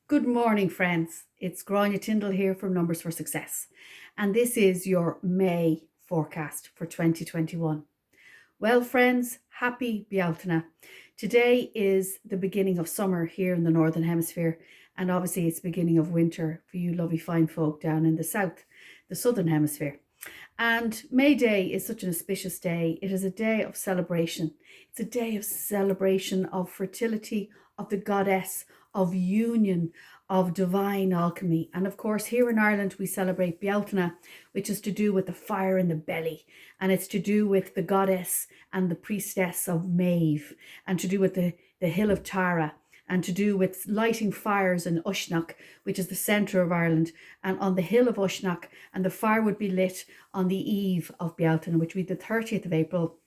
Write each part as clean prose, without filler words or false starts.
Good morning, friends. It's Grania Tyndall here from Numbers for Success, and this is your May forecast for 2021. Well, friends, happy Bealtaine. Today is the beginning of summer here in the Northern Hemisphere, and obviously it's the beginning of winter for you lovely fine folk down in the South, the Southern Hemisphere. And May Day is such an auspicious day. It is a day of celebration. It's a day of celebration of fertility, of the goddess, of union, of divine alchemy. And of course, here in Ireland, we celebrate Bealtaine, which is to do with the fire in the belly. And it's to do with the goddess and the priestess of Maeve, and to do with the hill of Tara, and to do with lighting fires in Uisneach, which is the centre of Ireland, and on the hill of Uisneach, and the fire would be lit on the eve of Bealtaine, which would be the 30th of April,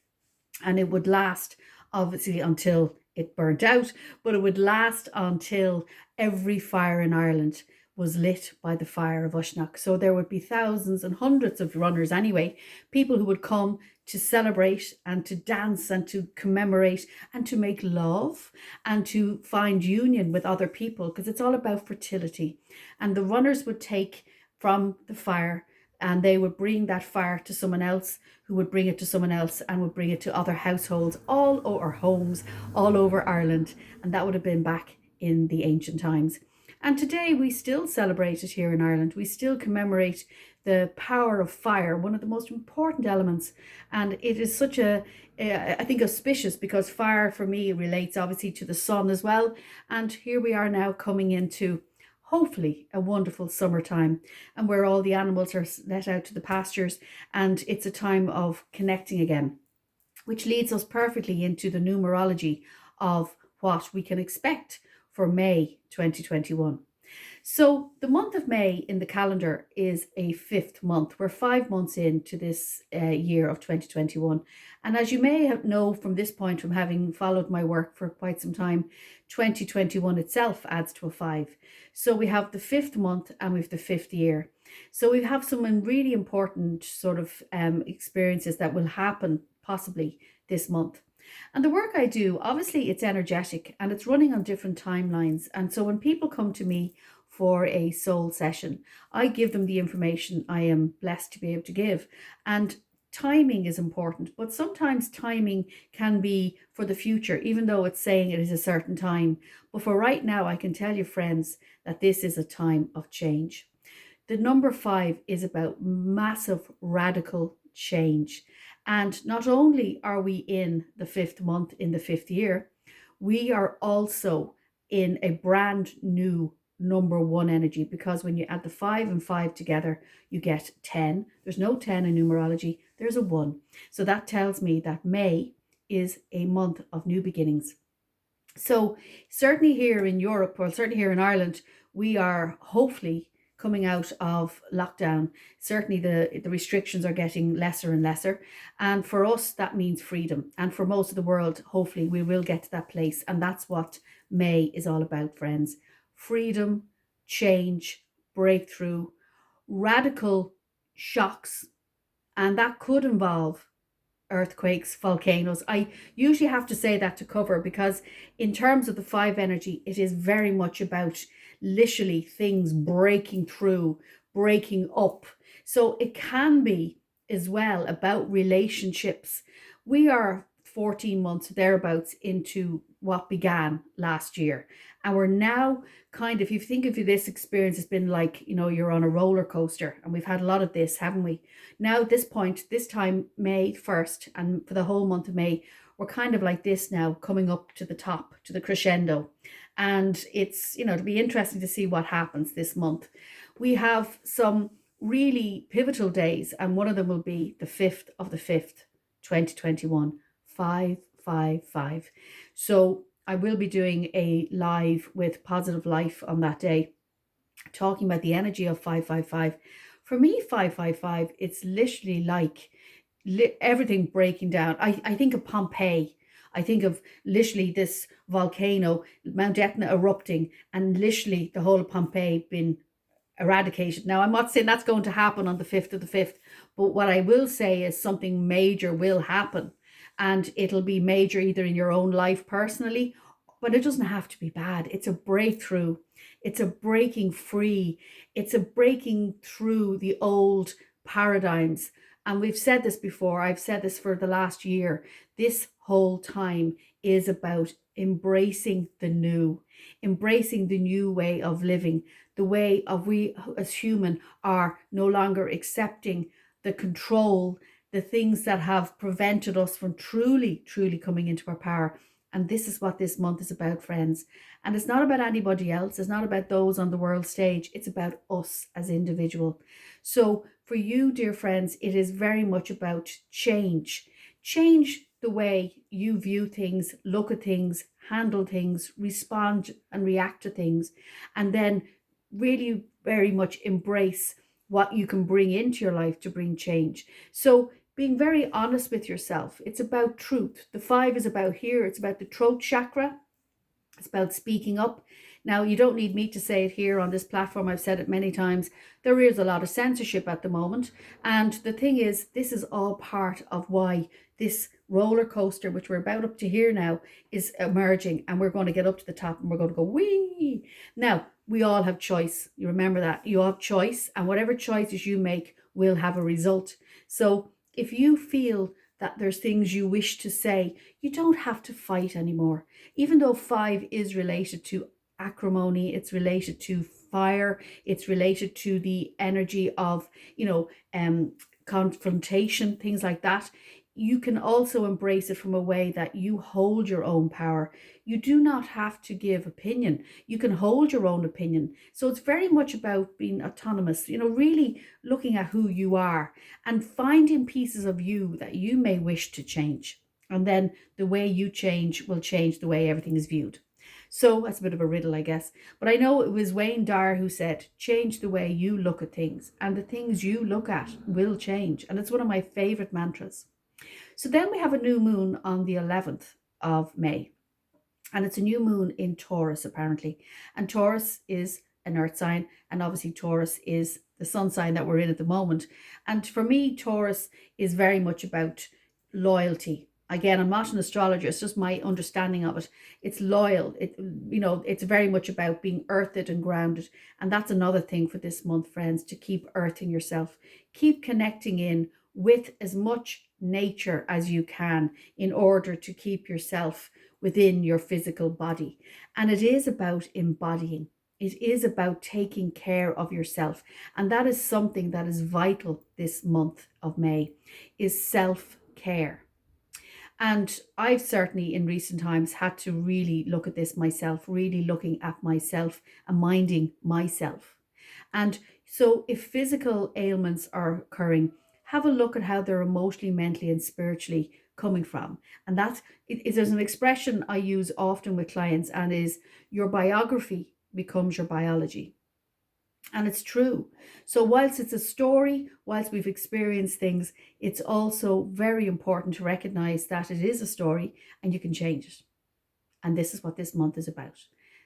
and it would last obviously until it burnt out, but it would last until every fire in Ireland was lit by the fire of Uisneach. So there would be thousands and hundreds of runners anyway, people who would come to celebrate and to dance and to commemorate and to make love and to find union with other people, because it's all about fertility. And the runners would take from the fire and they would bring that fire to someone else, who would bring it to someone else, and would bring it to other households all over homes all over Ireland. And that would have been back in the ancient times. And today we still celebrate it here in Ireland. We still commemorate the power of fire, one of the most important elements. And it is such I think, auspicious, because fire for me relates obviously to the sun as well. And here we are now coming into hopefully a wonderful summertime, and where all the animals are let out to the pastures, and it's a time of connecting again, which leads us perfectly into the numerology of what we can expect for May 2021. So the month of May in the calendar is a fifth month. We're 5 months into this year of 2021. And as you may know from this point, from having followed my work for quite some time, 2021 itself adds to a five. So we have the fifth month and we have the fifth year. So we have some really important sort of experiences that will happen possibly this month. And the work I do, obviously it's energetic and it's running on different timelines. And so when people come to me for a soul session, I give them the information I am blessed to be able to give. And timing is important, but sometimes timing can be for the future, even though it's saying it is a certain time. But for right now, I can tell you, friends, that this is a time of change. The number 5 is about massive radical change. And not only are we in the fifth month in the fifth year, we are also in a brand new number 1 energy, because when you add the 5 and 5 together, you get 10. There's no 10 in numerology, there's a 1. So that tells me that May is a month of new beginnings. So certainly here in Europe, or certainly here in Ireland, we are hopefully coming out of lockdown. Certainly the restrictions are getting lesser and lesser. And for us, that means freedom. And for most of the world, hopefully we will get to that place. And that's what May is all about, friends. Freedom, change, breakthrough, radical shocks. And that could involve earthquakes, volcanoes. I usually have to say that to cover, because in terms of the 5 energy, it is very much about literally things breaking through, breaking up. So it can be as well about relationships. We are 14 months thereabouts into what began last year, and we're now kind of, if you think of this experience has been like, you're on a roller coaster, and we've had a lot of this, haven't we? Now at this point, this time, May 1st, and for the whole month of May, we're kind of like this now, coming up to the top, to the crescendo. And it's, it'll be interesting to see what happens this month. We have some really pivotal days, and one of them will be the 5th of the 5th, 2021, 555. So I will be doing a live with Positive Life on that day, talking about the energy of 555. For me, 555, it's literally like everything breaking down. I think of Pompeii. I think of literally this volcano, Mount Etna erupting, and literally the whole of Pompeii being eradicated. Now, I'm not saying that's going to happen on the 5th of the 5th, but what I will say is something major will happen. And it'll be major either in your own life personally, But it doesn't have to be bad. It's a breakthrough. It's a breaking free. It's a breaking through the old paradigms. And we've said this before. I've said this for the last year. This whole time is about embracing the new way of living, the way of we as human are no longer accepting the control, the things that have prevented us from truly, truly coming into our power. And this is what this month is about, friends. And it's not about anybody else. It's not about those on the world stage. It's about us as individual. So for you, dear friends, it is very much about change. Change the way you view things, look at things, handle things, respond and react to things, and then really very much embrace what you can bring into your life to bring change. So being very honest with yourself. It's about truth. The 5 is about here. It's about the throat chakra. It's about speaking up. Now, you don't need me to say it here on this platform. I've said it many times. There is a lot of censorship at the moment. And the thing is, this is all part of why this roller coaster, which we're about up to here now, is emerging. And we're going to get up to the top and we're going to go, wee. Now, we all have choice. You remember that. You have choice. And whatever choices you make will have a result. So if you feel that there's things you wish to say, you don't have to fight anymore. Even though 5 is related to acrimony, it's related to fire, it's related to the energy of, confrontation, things like that. You can also embrace it from a way that you hold your own power. You do not have to give opinion. You can hold your own opinion. So it's very much about being autonomous, really looking at who you are and finding pieces of you that you may wish to change. And then the way you change will change the way everything is viewed. So that's a bit of a riddle, I guess. But I know it was Wayne Dyer who said, change the way you look at things, and the things you look at will change. And it's one of my favorite mantras. So then we have a new moon on the 11th of May. And it's a new moon in Taurus, apparently. And Taurus is an earth sign. And obviously Taurus is the sun sign that we're in at the moment. And for me, Taurus is very much about loyalty. Again, I'm not an astrologer. It's just my understanding of it. It's loyal. It's very much about being earthed and grounded. And that's another thing for this month, friends, to keep earthing yourself. Keep connecting in with as much nature as you can in order to keep yourself within your physical body. And it is about embodying. It is about taking care of yourself. And that is something that is vital this month of May, is self-care. And I've certainly in recent times had to really look at this myself, really looking at myself and minding myself. And so if physical ailments are occurring, have a look at how they're emotionally, mentally, and spiritually coming from. And there's an expression I use often with clients, and is your biography becomes your biology. And it's true. So whilst it's a story, whilst we've experienced things, it's also very important to recognize that it is a story and you can change it. And this is what this month is about.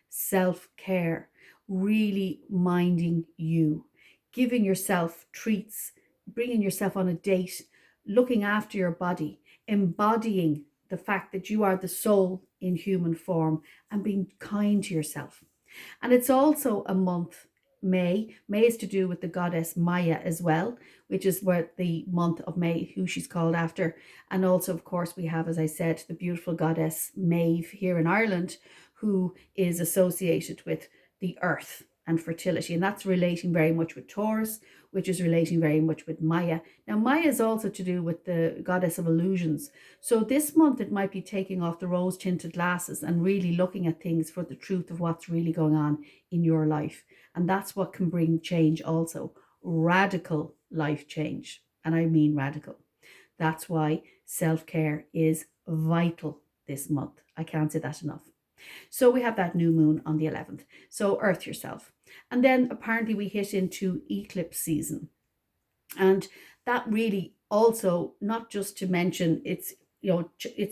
Self-care, really minding you, giving yourself treats, bringing yourself on a date, looking after your body, embodying the fact that you are the soul in human form, and being kind to yourself. And it's also a month, May. May is to do with the goddess Maya as well, which is where the month of May, who she's called after. And also, of course, we have, as I said, the beautiful goddess Maeve here in Ireland, who is associated with the earth and fertility. And that's relating very much with Taurus, which is relating very much with Maya. Now, Maya is also to do with the goddess of illusions. So this month it might be taking off the rose-tinted glasses and really looking at things for the truth of what's really going on in your life. And that's what can bring change also. Radical life change. And I mean radical. That's why self-care is vital this month. I can't say that enough. So we have that new moon on the 11th. So earth yourself. And then apparently we hit into eclipse season. And that really also, not just to mention it's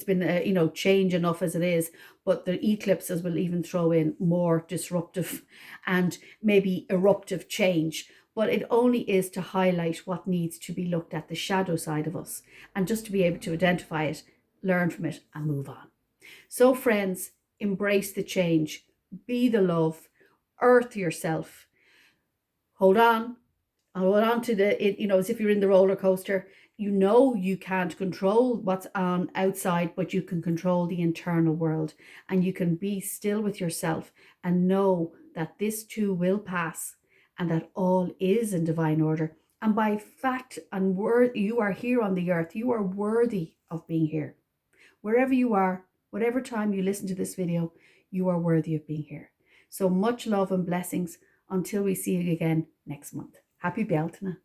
been change enough as it is, but the eclipses will even throw in more disruptive and maybe eruptive change. But it only is to highlight what needs to be looked at, the shadow side of us, and just to be able to identify it, learn from it, and move on. So friends, embrace the change, be the love, earth yourself, hold on to as if you're in the roller coaster. You can't control what's on outside, but you can control the internal world, and you can be still with yourself and know that this too will pass, and that all is in divine order. And by fact and word, you are here on the earth. You are worthy of being here. Wherever you are, whatever time you listen to this video, you are worthy of being here. So much love and blessings until we see you again next month. Happy Bealtaine.